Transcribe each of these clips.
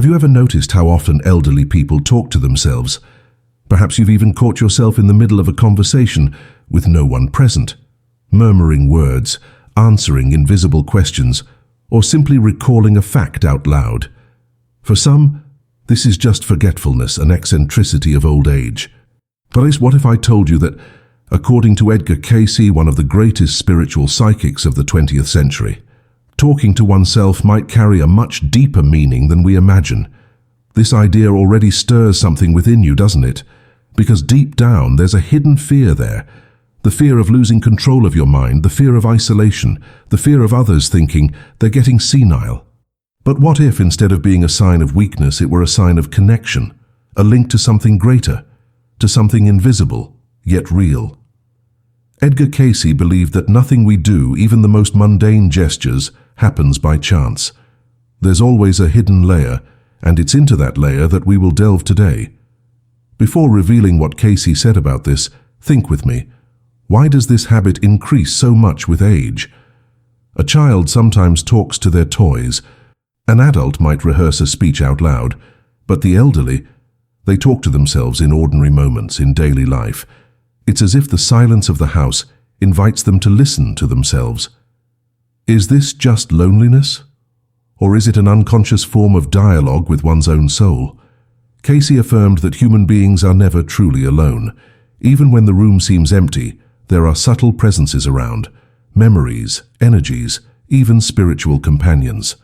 Have you ever noticed how often elderly people talk to themselves? Perhaps you've even caught yourself in the middle of a conversation with no one present, murmuring words, answering invisible questions, or simply recalling a fact out loud. For some, this is just forgetfulness, an eccentricity of old age. But what if I told you that, according to Edgar Cayce, one of the greatest spiritual psychics of the 20th century, talking to oneself might carry a much deeper meaning than we imagine? This idea already stirs something within you, doesn't it? Because deep down there's a hidden fear there. The fear of losing control of your mind, the fear of isolation, the fear of others thinking they're getting senile. But what if, instead of being a sign of weakness, it were a sign of connection, a link to something greater, to something invisible, yet real? Edgar Cayce believed that nothing we do, even the most mundane gestures, happens by chance. There's always a hidden layer, and it's into that layer that we will delve today. Before revealing what Cayce said about this, think with me. Why does this habit increase so much with age? A child sometimes talks to their toys. An adult might rehearse a speech out loud, but the elderly, they talk to themselves in ordinary moments in daily life. It's as if the silence of the house invites them to listen to themselves. Is this just loneliness? Or is it an unconscious form of dialogue with one's own soul? Cayce affirmed that human beings are never truly alone. Even when the room seems empty, there are subtle presences around, memories, energies, even spiritual companions.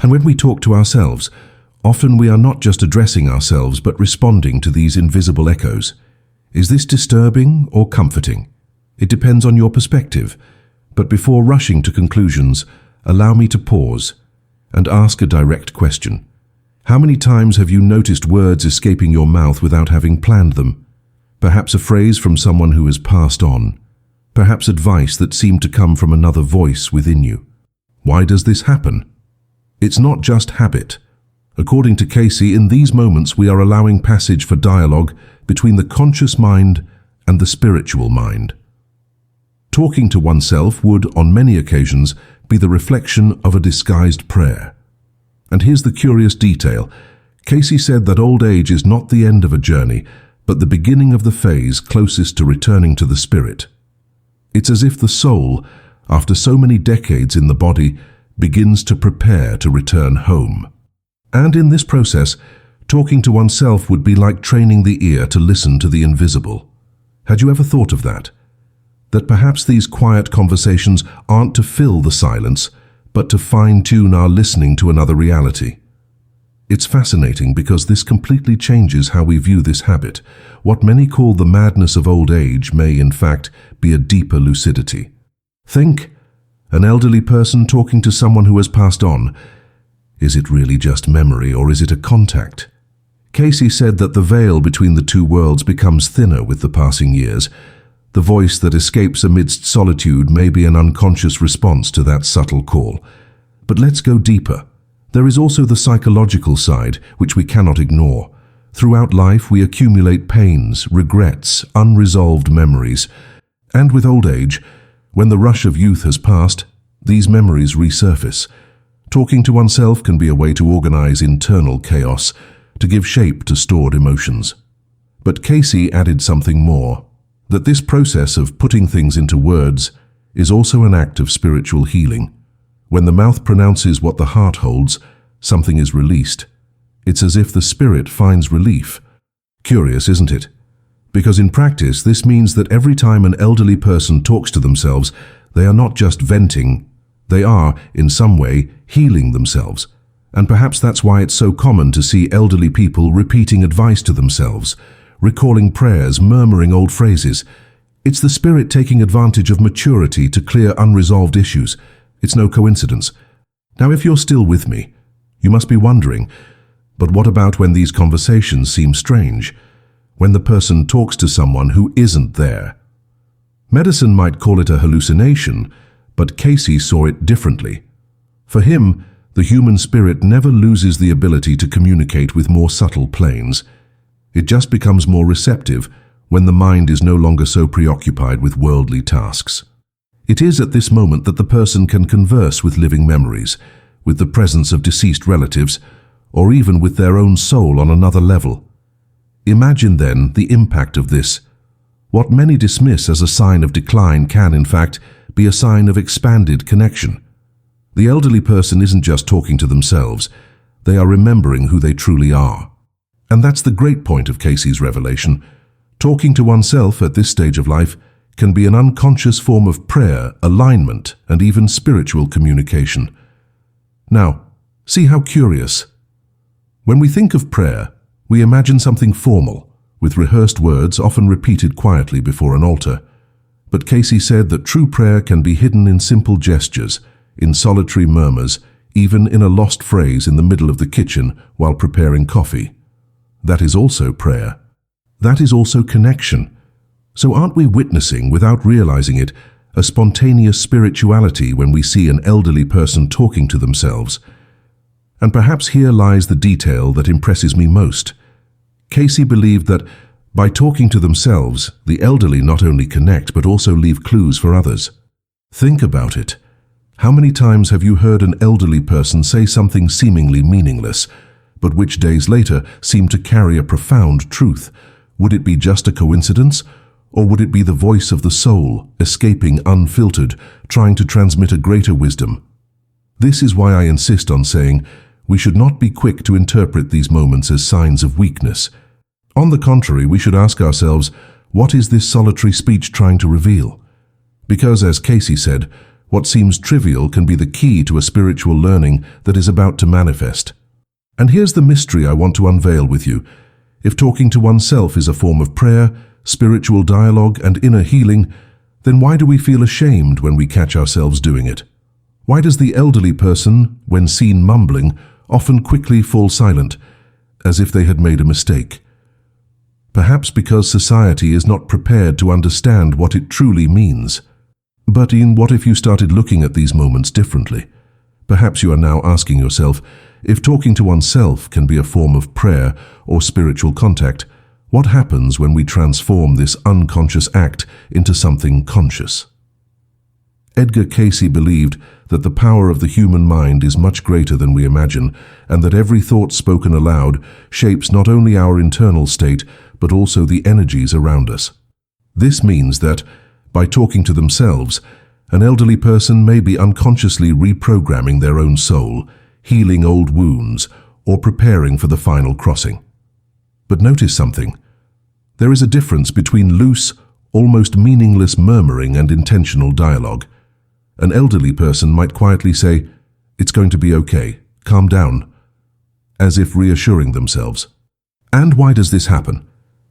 And when we talk to ourselves, often we are not just addressing ourselves but responding to these invisible echoes. Is this disturbing or comforting? It depends on your perspective. But before rushing to conclusions, allow me to pause and ask a direct question. How many times have you noticed words escaping your mouth without having planned them? Perhaps a phrase from someone who has passed on. Perhaps advice that seemed to come from another voice within you. Why does this happen? It's not just habit. According to Cayce, in these moments we are allowing passage for dialogue between the conscious mind and the spiritual mind. Talking to oneself would, on many occasions, be the reflection of a disguised prayer. And here's the curious detail. Cayce said that old age is not the end of a journey, but the beginning of the phase closest to returning to the spirit. It's as if the soul, after so many decades in the body, begins to prepare to return home. And in this process, talking to oneself would be like training the ear to listen to the invisible. Had you ever thought of that? That perhaps these quiet conversations aren't to fill the silence, but to fine-tune our listening to another reality. It's fascinating because this completely changes how we view this habit. What many call the madness of old age may, in fact, be a deeper lucidity. Think, an elderly person talking to someone who has passed on. Is it really just memory, or is it a contact? Cayce said that the veil between the two worlds becomes thinner with the passing years. The voice that escapes amidst solitude may be an unconscious response to that subtle call. But let's go deeper. There is also the psychological side, which we cannot ignore. Throughout life, we accumulate pains, regrets, unresolved memories. And with old age, when the rush of youth has passed, these memories resurface. Talking to oneself can be a way to organize internal chaos, to give shape to stored emotions. But Cayce added something more. That this process of putting things into words is also an act of spiritual healing. When the mouth pronounces what the heart holds, something is released. It's as if the spirit finds relief. Curious, isn't it? Because in practice, this means that every time an elderly person talks to themselves, they are not just venting, they are, in some way, healing themselves. And perhaps that's why it's so common to see elderly people repeating advice to themselves, recalling prayers, murmuring old phrases. It's the spirit taking advantage of maturity to clear unresolved issues. It's no coincidence. Now, if you're still with me, you must be wondering, but what about when these conversations seem strange? When the person talks to someone who isn't there? Medicine might call it a hallucination, but Cayce saw it differently. For him, the human spirit never loses the ability to communicate with more subtle planes. It just becomes more receptive when the mind is no longer so preoccupied with worldly tasks. It is at this moment that the person can converse with living memories, with the presence of deceased relatives, or even with their own soul on another level. Imagine then the impact of this. What many dismiss as a sign of decline can, in fact, be a sign of expanded connection. The elderly person isn't just talking to themselves, they are remembering who they truly are. And that's the great point of Cayce's revelation. Talking to oneself at this stage of life can be an unconscious form of prayer, alignment, and even spiritual communication. Now, see how curious. When we think of prayer, we imagine something formal, with rehearsed words often repeated quietly before an altar. But Cayce said that true prayer can be hidden in simple gestures, in solitary murmurs, even in a lost phrase in the middle of the kitchen while preparing coffee. That is also prayer. That is also connection. So aren't we witnessing, without realizing it, a spontaneous spirituality when we see an elderly person talking to themselves? And perhaps here lies the detail that impresses me most. Cayce believed that by talking to themselves, the elderly not only connect but also leave clues for others. Think about it. How many times have you heard an elderly person say something seemingly meaningless, but which days later seemed to carry a profound truth? Would it be just a coincidence? Or would it be the voice of the soul, escaping unfiltered, trying to transmit a greater wisdom? This is why I insist on saying we should not be quick to interpret these moments as signs of weakness. On the contrary, we should ask ourselves, what is this solitary speech trying to reveal? Because, as Cayce said, what seems trivial can be the key to a spiritual learning that is about to manifest. And here's the mystery I want to unveil with you. If talking to oneself is a form of prayer, spiritual dialogue, and inner healing, then why do we feel ashamed when we catch ourselves doing it? Why does the elderly person, when seen mumbling, often quickly fall silent, as if they had made a mistake? Perhaps because society is not prepared to understand what it truly means. But what if you started looking at these moments differently? Perhaps you are now asking yourself, if talking to oneself can be a form of prayer or spiritual contact, what happens when we transform this unconscious act into something conscious? Edgar Cayce believed that the power of the human mind is much greater than we imagine, and that every thought spoken aloud shapes not only our internal state, but also the energies around us. This means that, by talking to themselves, an elderly person may be unconsciously reprogramming their own soul, healing old wounds, or preparing for the final crossing. But notice something. There is a difference between loose, almost meaningless murmuring and intentional dialogue. An elderly person might quietly say, "It's going to be okay, calm down," as if reassuring themselves. And why does this happen?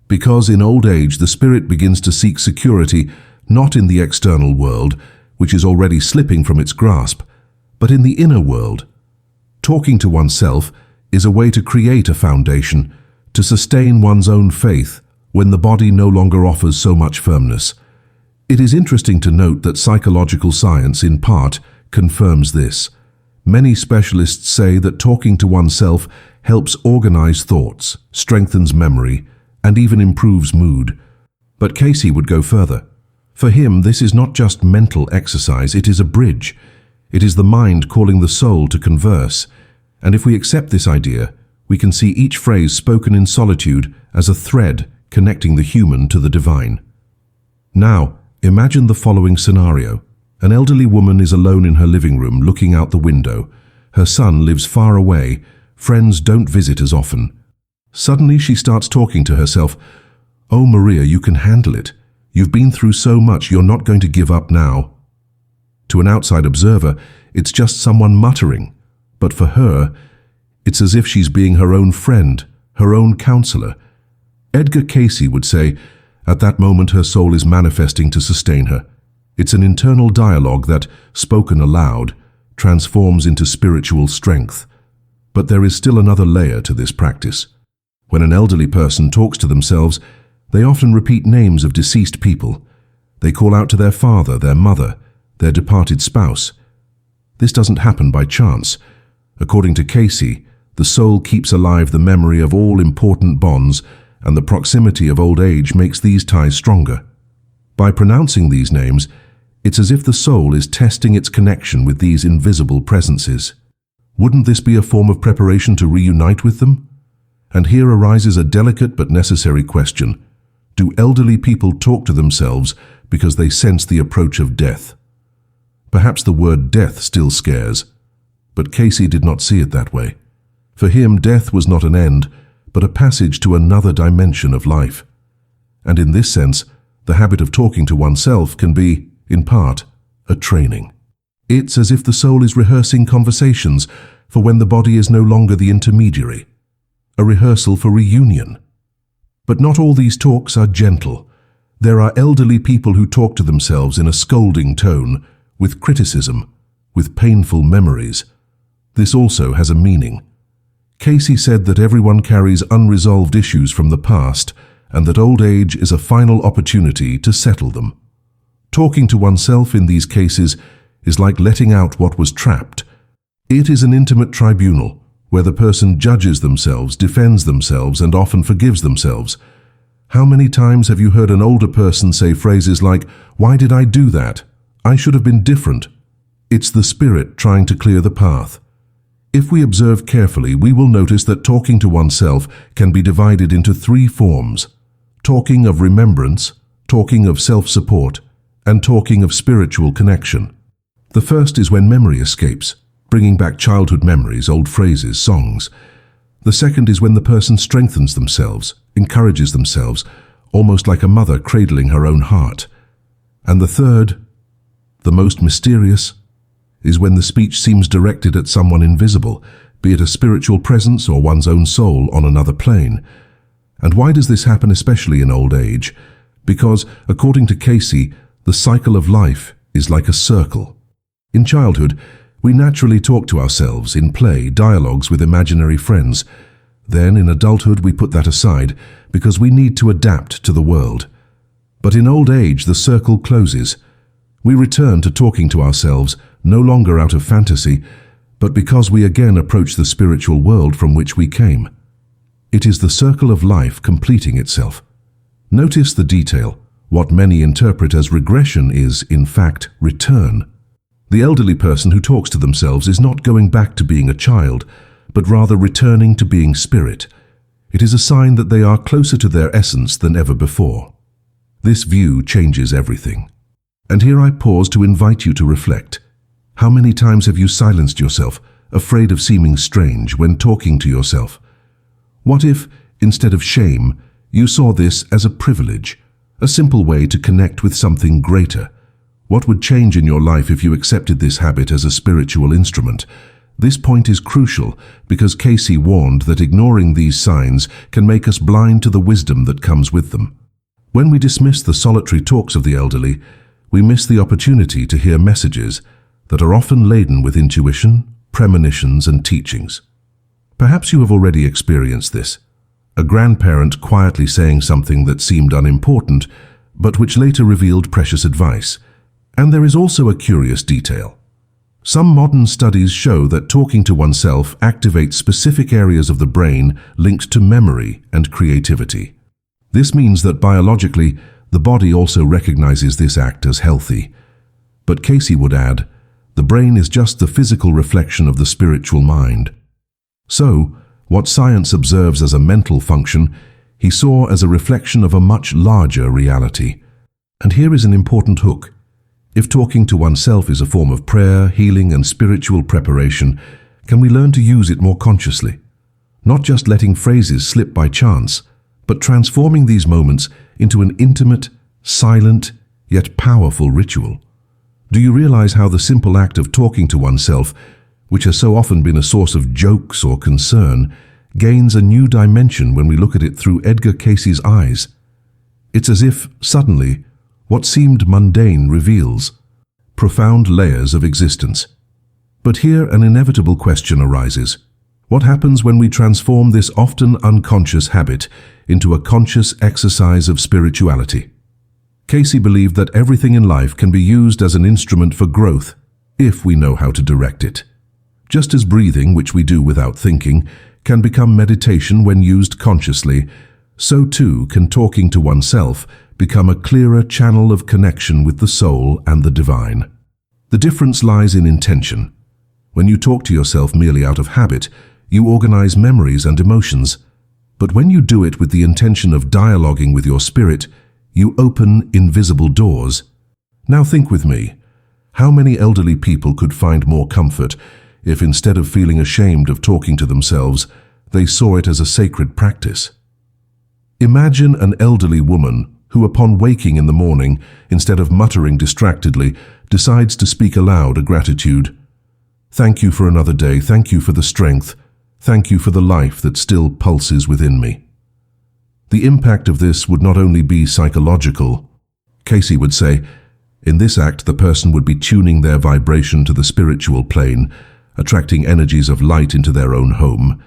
Because in old age the spirit begins to seek security not in the external world, which is already slipping from its grasp, but in the inner world. Talking to oneself is a way to create a foundation, to sustain one's own faith when the body no longer offers so much firmness. It is interesting to note that psychological science, in part, confirms this. Many specialists say that talking to oneself helps organize thoughts, strengthens memory, and even improves mood. But Cayce would go further. For him, this is not just mental exercise, it is a bridge. It is the mind calling the soul to converse. And if we accept this idea, we can see each phrase spoken in solitude as a thread connecting the human to the divine. Now, imagine the following scenario. An elderly woman is alone in her living room looking out the window. Her son lives far away. Friends don't visit as often. Suddenly she starts talking to herself. "Oh, Maria, you can handle it. You've been through so much, you're not going to give up now." To an outside observer, it's just someone muttering. But for her, it's as if she's being her own friend, her own counselor. Edgar Cayce would say, at that moment her soul is manifesting to sustain her. It's an internal dialogue that, spoken aloud, transforms into spiritual strength. But there is still another layer to this practice. When an elderly person talks to themselves, they often repeat names of deceased people. They call out to their father, their mother, their departed spouse. This doesn't happen by chance. According to Cayce, the soul keeps alive the memory of all important bonds, and the proximity of old age makes these ties stronger. By pronouncing these names, it's as if the soul is testing its connection with these invisible presences. Wouldn't this be a form of preparation to reunite with them? And here arises a delicate but necessary question. Do elderly people talk to themselves because they sense the approach of death? Perhaps the word death still scares, but Cayce did not see it that way. For him, death was not an end, but a passage to another dimension of life. And in this sense, the habit of talking to oneself can be, in part, a training. It's as if the soul is rehearsing conversations for when the body is no longer the intermediary, a rehearsal for reunion. But not all these talks are gentle. There are elderly people who talk to themselves in a scolding tone, with criticism, with painful memories. This also has a meaning. Cayce said that everyone carries unresolved issues from the past and that old age is a final opportunity to settle them. Talking to oneself in these cases is like letting out what was trapped. It is an intimate tribunal where the person judges themselves, defends themselves, and often forgives themselves. How many times have you heard an older person say phrases like, "Why did I do that? I should have been different." It's the spirit trying to clear the path. If we observe carefully, we will notice that talking to oneself can be divided into three forms: talking of remembrance, talking of self-support, and talking of spiritual connection. The first is when memory escapes, bringing back childhood memories, old phrases, songs. The second is when the person strengthens themselves, encourages themselves, almost like a mother cradling her own heart. And the third, the most mysterious, is when the speech seems directed at someone invisible, be it a spiritual presence or one's own soul on another plane. And why does this happen especially in old age? Because, according to Cayce, the cycle of life is like a circle. In childhood, we naturally talk to ourselves in play, dialogues with imaginary friends. Then, in adulthood, we put that aside because we need to adapt to the world. But in old age, the circle closes. We return to talking to ourselves, no longer out of fantasy, but because we again approach the spiritual world from which we came. It is the circle of life completing itself. Notice the detail. What many interpret as regression is, in fact, return. The elderly person who talks to themselves is not going back to being a child, but rather returning to being spirit. It is a sign that they are closer to their essence than ever before. This view changes everything. And here I pause to invite you to reflect. How many times have you silenced yourself, afraid of seeming strange when talking to yourself? What if, instead of shame, you saw this as a privilege, a simple way to connect with something greater? What would change in your life if you accepted this habit as a spiritual instrument? This point is crucial because Cayce warned that ignoring these signs can make us blind to the wisdom that comes with them. When we dismiss the solitary talks of the elderly, we miss the opportunity to hear messages that are often laden with intuition, premonitions, and teachings. Perhaps you have already experienced this. A grandparent quietly saying something that seemed unimportant, but which later revealed precious advice. And there is also a curious detail. Some modern studies show that talking to oneself activates specific areas of the brain linked to memory and creativity. This means that biologically, the body also recognizes this act as healthy. But Cayce would add, the brain is just the physical reflection of the spiritual mind. So, what science observes as a mental function, he saw as a reflection of a much larger reality. And here is an important hook. If talking to oneself is a form of prayer, healing, and spiritual preparation, can we learn to use it more consciously? Not just letting phrases slip by chance, but transforming these moments into an intimate, silent, yet powerful ritual. Do you realize how the simple act of talking to oneself, which has so often been a source of jokes or concern, gains a new dimension when we look at it through Edgar Cayce's eyes? It's as if, suddenly, what seemed mundane reveals profound layers of existence. But here an inevitable question arises. What happens when we transform this often unconscious habit into a conscious exercise of spirituality? Cayce believed that everything in life can be used as an instrument for growth if we know how to direct it. Just as breathing, which we do without thinking, can become meditation when used consciously, so too can talking to oneself become a clearer channel of connection with the soul and the divine. The difference lies in intention. When you talk to yourself merely out of habit, you organize memories and emotions. But when you do it with the intention of dialoguing with your spirit, you open invisible doors. Now think with me. How many elderly people could find more comfort if instead of feeling ashamed of talking to themselves, they saw it as a sacred practice? Imagine an elderly woman who, upon waking in the morning, instead of muttering distractedly, decides to speak aloud a gratitude. Thank you for another day. Thank you for the strength. Thank you for the life that still pulses within me. The impact of this would not only be psychological. Cayce would say, in this act, the person would be tuning their vibration to the spiritual plane, attracting energies of light into their own home.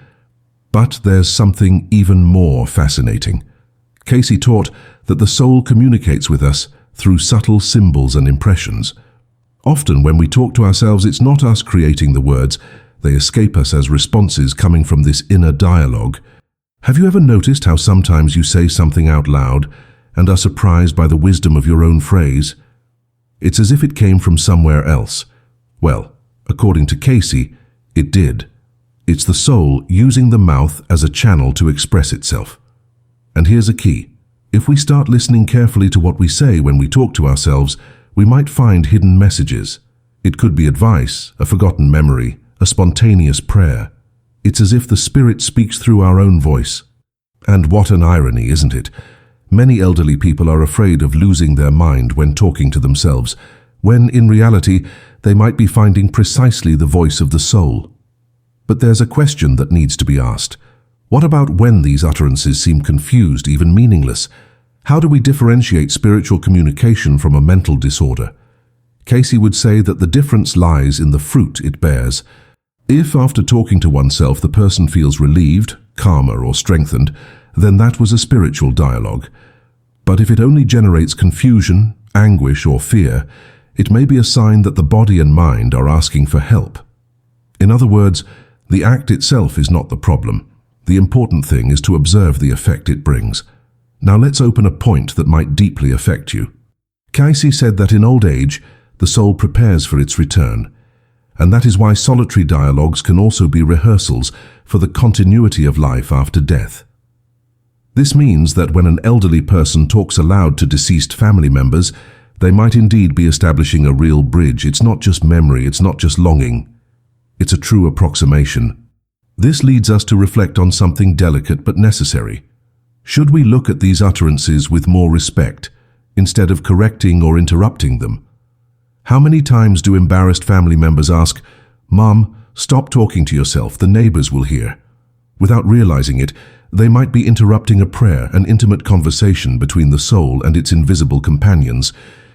But there's something even more fascinating. Cayce taught that the soul communicates with us through subtle symbols and impressions. Often when we talk to ourselves, it's not us creating the words. They escape us as responses coming from this inner dialogue. Have you ever noticed how sometimes you say something out loud and are surprised by the wisdom of your own phrase? It's as if it came from somewhere else. Well, according to Cayce, it did. It's the soul using the mouth as a channel to express itself. And here's a key. If we start listening carefully to what we say when we talk to ourselves, we might find hidden messages. It could be advice, a forgotten memory, a spontaneous prayer. It's as if the spirit speaks through our own voice. And what an irony, isn't it? Many elderly people are afraid of losing their mind when talking to themselves, when in reality they might be finding precisely the voice of the soul. But there's a question that needs to be asked. What about when these utterances seem confused, even meaningless? How do we differentiate spiritual communication from a mental disorder? Cayce would say that the difference lies in the fruit it bears. If after talking to oneself the person feels relieved, calmer or strengthened, then that was a spiritual dialogue. But if it only generates confusion, anguish or fear, it may be a sign that the body and mind are asking for help. In other words, the act itself is not the problem. The important thing is to observe the effect it brings. Now let's open a point that might deeply affect you. Cayce said that in old age, the soul prepares for its return. And that is why solitary dialogues can also be rehearsals for the continuity of life after death. This means that when an elderly person talks aloud to deceased family members, they might indeed be establishing a real bridge. It's not just memory, it's not just longing. It's a true approximation. This leads us to reflect on something delicate but necessary. Should we look at these utterances with more respect, instead of correcting or interrupting them? How many times do embarrassed family members ask, "Mom, stop talking to yourself, the neighbors will hear." Without realizing it, they might be interrupting a prayer, an intimate conversation between the soul and its invisible companions.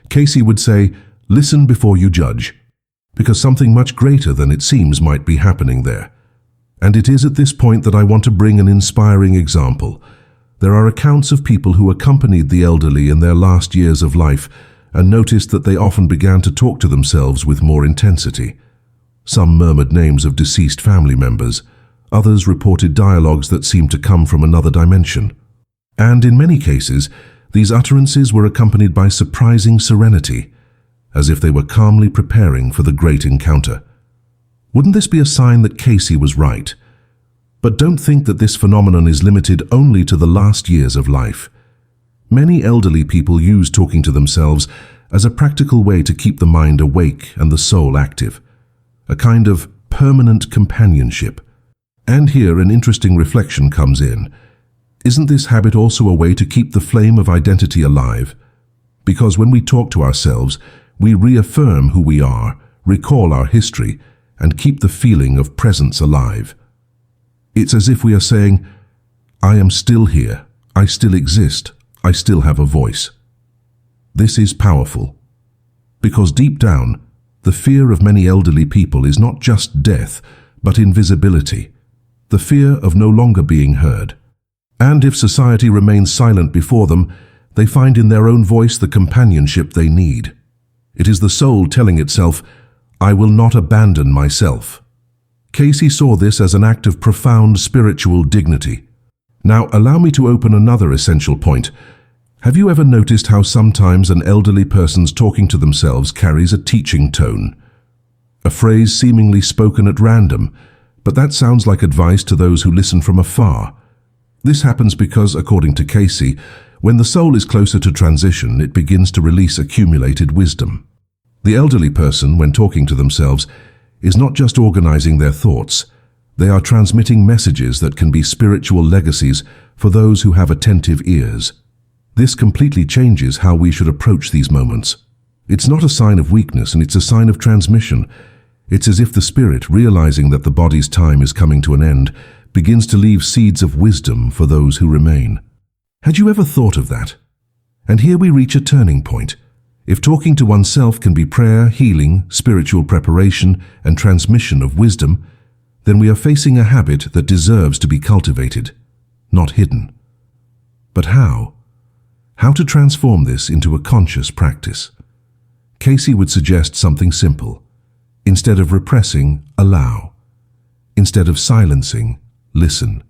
Cayce would say, listen before you judge, because something much greater than it seems might be happening there. And it is at this point that I want to bring an inspiring example. There are accounts of people who accompanied the elderly in their last years of life and noticed that they often began to talk to themselves with more intensity. Some murmured names of deceased family members. Others reported dialogues that seemed to come from another dimension. And in many cases, these utterances were accompanied by surprising serenity, as if they were calmly preparing for the great encounter. Wouldn't this be a sign that Cayce was right? But don't think that this phenomenon is limited only to the last years of life. Many elderly people use talking to themselves as a practical way to keep the mind awake and the soul active, a kind of permanent companionship. And here an interesting reflection comes in. Isn't this habit also a way to keep the flame of identity alive? Because when we talk to ourselves, we reaffirm who we are, recall our history, and keep the feeling of presence alive. It's as if we are saying, I am still here, I still exist, I still have a voice. This is powerful, because deep down, the fear of many elderly people is not just death, but invisibility, the fear of no longer being heard. And if society remains silent before them, they find in their own voice the companionship they need. It is the soul telling itself, I will not abandon myself. Cayce saw this as an act of profound spiritual dignity. Now, allow me to open another essential point. Have you ever noticed how sometimes an elderly person's talking to themselves carries a teaching tone? a phrase seemingly spoken at random, but that sounds like advice to those who listen from afar. This happens because, according to Cayce, when the soul is closer to transition, it begins to release accumulated wisdom. The elderly person, when talking to themselves, is not just organizing their thoughts. They are transmitting messages that can be spiritual legacies for those who have attentive ears. This completely changes how we should approach these moments. It's not a sign of weakness, and it's a sign of transmission. It's as if the spirit, realizing that the body's time is coming to an end, begins to leave seeds of wisdom for those who remain. Had you ever thought of that? And here we reach a turning point. If talking to oneself can be prayer, healing, spiritual preparation, and transmission of wisdom, then we are facing a habit that deserves to be cultivated, not hidden. But how? How to transform this into a conscious practice? Cayce would suggest something simple. Instead of repressing, allow. Instead of silencing, listen.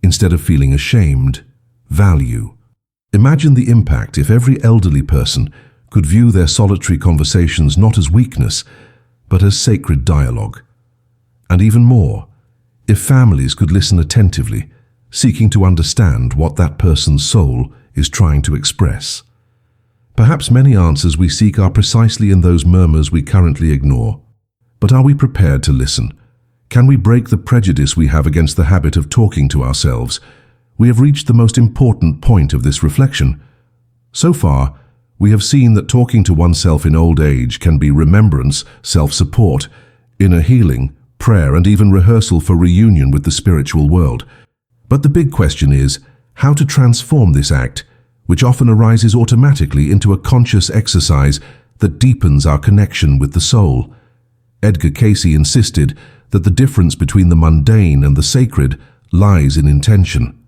Instead of feeling ashamed, value. Imagine the impact if every elderly person could view their solitary conversations not as weakness, but as sacred dialogue. And even more, if families could listen attentively, seeking to understand what that person's soul is trying to express. Perhaps many answers we seek are precisely in those murmurs we currently ignore. But are we prepared to listen? Can we break the prejudice we have against the habit of talking to ourselves? We have reached the most important point of this reflection. So far, we have seen that talking to oneself in old age can be remembrance, self-support, inner healing, prayer, and even rehearsal for reunion with the spiritual world. But the big question is, how to transform this act, which often arises automatically, into a conscious exercise that deepens our connection with the soul. Edgar Cayce insisted that the difference between the mundane and the sacred lies in intention.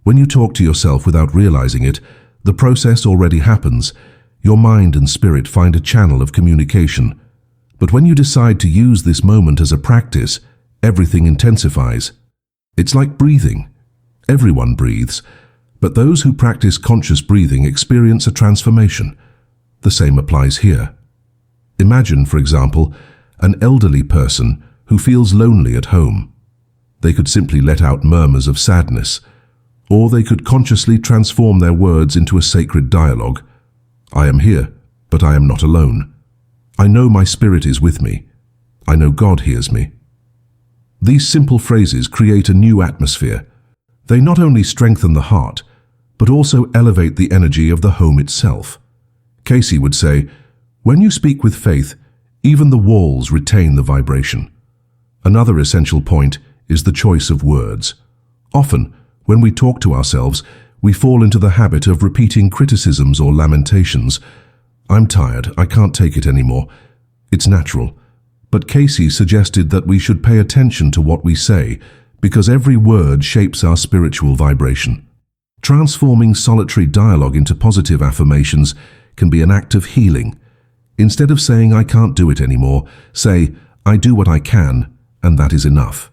When you talk to yourself without realizing it, the process already happens. Your mind and spirit find a channel of communication. But when you decide to use this moment as a practice, everything intensifies. It's like breathing. Everyone breathes, but those who practice conscious breathing experience a transformation. The same applies here. Imagine, for example, an elderly person who feels lonely at home. They could simply let out murmurs of sadness, or they could consciously transform their words into a sacred dialogue. I am here, but I am not alone. I know my spirit is with me. I know God hears me. These simple phrases create a new atmosphere. They not only strengthen the heart, but also elevate the energy of the home itself. Cayce would say, when you speak with faith, even the walls retain the vibration. Another essential point is the choice of words. Often, when we talk to ourselves, we fall into the habit of repeating criticisms or lamentations. I'm tired, I can't take it anymore. It's natural. But Cayce suggested that we should pay attention to what we say, because every word shapes our spiritual vibration. Transforming solitary dialogue into positive affirmations can be an act of healing. Instead of saying, I can't do it anymore, say, I do what I can, and that is enough.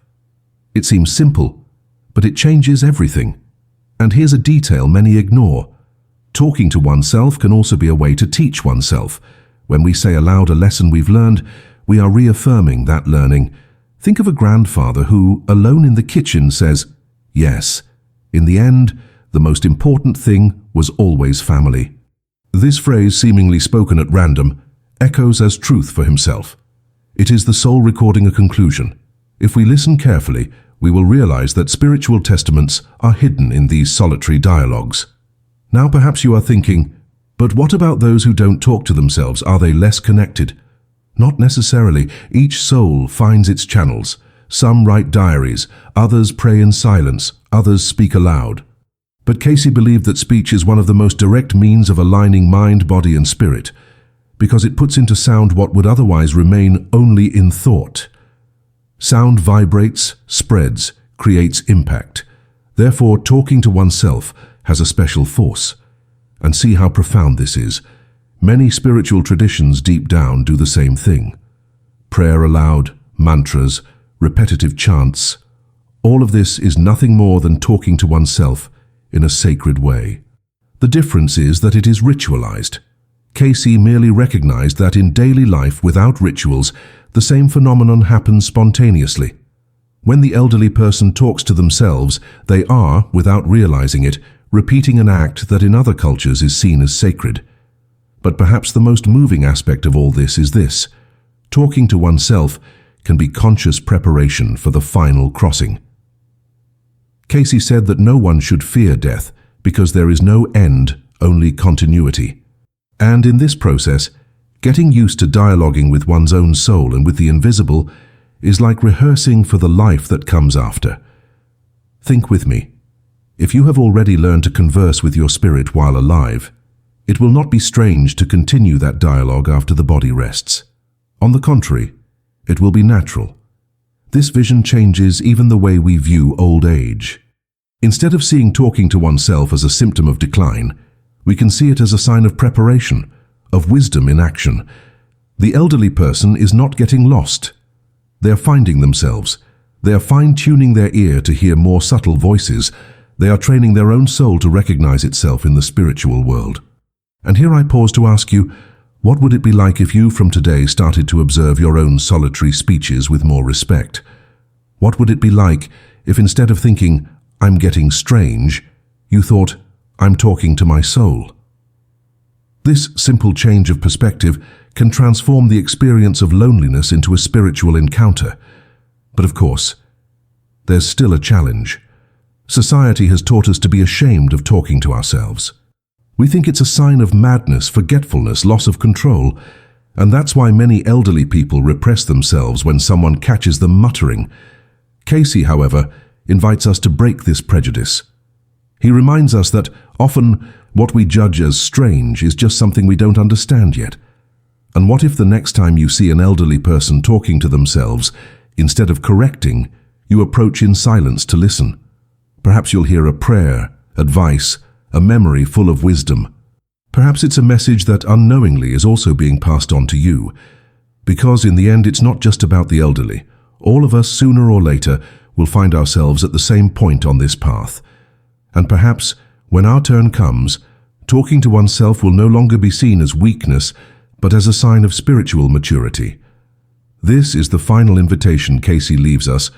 It seems simple, but it changes everything. And here's a detail many ignore. Talking to oneself can also be a way to teach oneself. When we say aloud a lesson we've learned, we are reaffirming that learning. Think of a grandfather who, alone in the kitchen, says, yes, in the end, the most important thing was always family. This phrase, seemingly spoken at random, echoes as truth for himself. It is the soul recording a conclusion. If we listen carefully, we will realize that spiritual testaments are hidden in these solitary dialogues. Now perhaps you are thinking, but what about those who don't talk to themselves? Are they less connected? Not necessarily. Each soul finds its channels. Some write diaries, others pray in silence, others speak aloud. But Cayce believed that speech is one of the most direct means of aligning mind, body, and spirit, because it puts into sound what would otherwise remain only in thought. Sound vibrates, spreads, creates impact. Therefore, talking to oneself has a special force. And see how profound this is. Many spiritual traditions deep down do the same thing. Prayer aloud, mantras, repetitive chants. All of this is nothing more than talking to oneself in a sacred way. The difference is that it is ritualized. Cayce merely recognized that in daily life without rituals, the same phenomenon happens spontaneously. When the elderly person talks to themselves, they are, without realizing it, repeating an act that in other cultures is seen as sacred. But perhaps the most moving aspect of all this is this: talking to oneself can be conscious preparation for the final crossing. Cayce said that no one should fear death because there is no end, only continuity. And in this process, getting used to dialoguing with one's own soul and with the invisible is like rehearsing for the life that comes after. Think with me. If you have already learned to converse with your spirit while alive, it will not be strange to continue that dialogue after the body rests. On the contrary, it will be natural. This vision changes even the way we view old age. Instead of seeing talking to oneself as a symptom of decline, we can see it as a sign of preparation, of wisdom in action. The elderly person is not getting lost. They are finding themselves. They are fine-tuning their ear to hear more subtle voices. They are training their own soul to recognize itself in the spiritual world. And here I pause to ask you, what would it be like if you from today started to observe your own solitary speeches with more respect? What would it be like if instead of thinking, "I'm getting strange," you thought, "I'm talking to my soul"? This simple change of perspective can transform the experience of loneliness into a spiritual encounter. But of course, there's still a challenge. Society has taught us to be ashamed of talking to ourselves. We think it's a sign of madness, forgetfulness, loss of control, and that's why many elderly people repress themselves when someone catches them muttering. Cayce, however, invites us to break this prejudice. He reminds us that often what we judge as strange is just something we don't understand yet. And what if the next time you see an elderly person talking to themselves, instead of correcting, you approach in silence to listen? Perhaps you'll hear a prayer, advice, a memory full of wisdom. Perhaps it's a message that unknowingly is also being passed on to you. Because in the end, it's not just about the elderly. All of us, sooner or later, will find ourselves at the same point on this path. And perhaps, when our turn comes, talking to oneself will no longer be seen as weakness, but as a sign of spiritual maturity. This is the final invitation Cayce leaves us,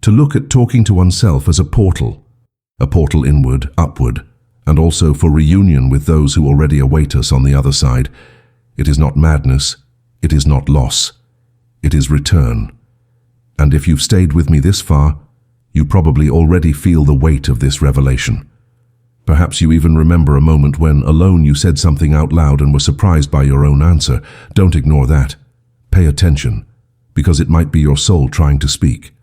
to look at talking to oneself as a portal inward, upward, and also for reunion with those who already await us on the other side. It is not madness, it is not loss, it is return. And if you've stayed with me this far, you probably already feel the weight of this revelation. Perhaps you even remember a moment when, alone, you said something out loud and were surprised by your own answer. Don't ignore that. Pay attention, because it might be your soul trying to speak.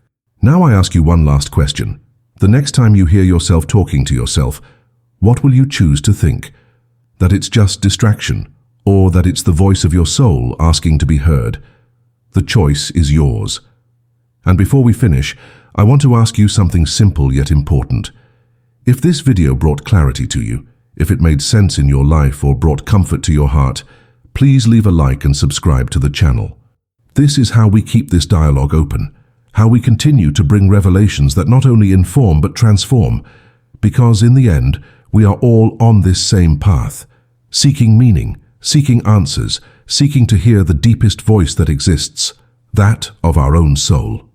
Now I ask you one last question. The next time you hear yourself talking to yourself, what will you choose to think? That it's just distraction, or that it's the voice of your soul asking to be heard? The choice is yours. And before we finish, I want to ask you something simple yet important. If this video brought clarity to you, if it made sense in your life or brought comfort to your heart, please leave a like and subscribe to the channel. This is how we keep this dialogue open, how we continue to bring revelations that not only inform but transform, because in the end, we are all on this same path, seeking meaning, seeking answers, seeking to hear the deepest voice that exists, that of our own soul.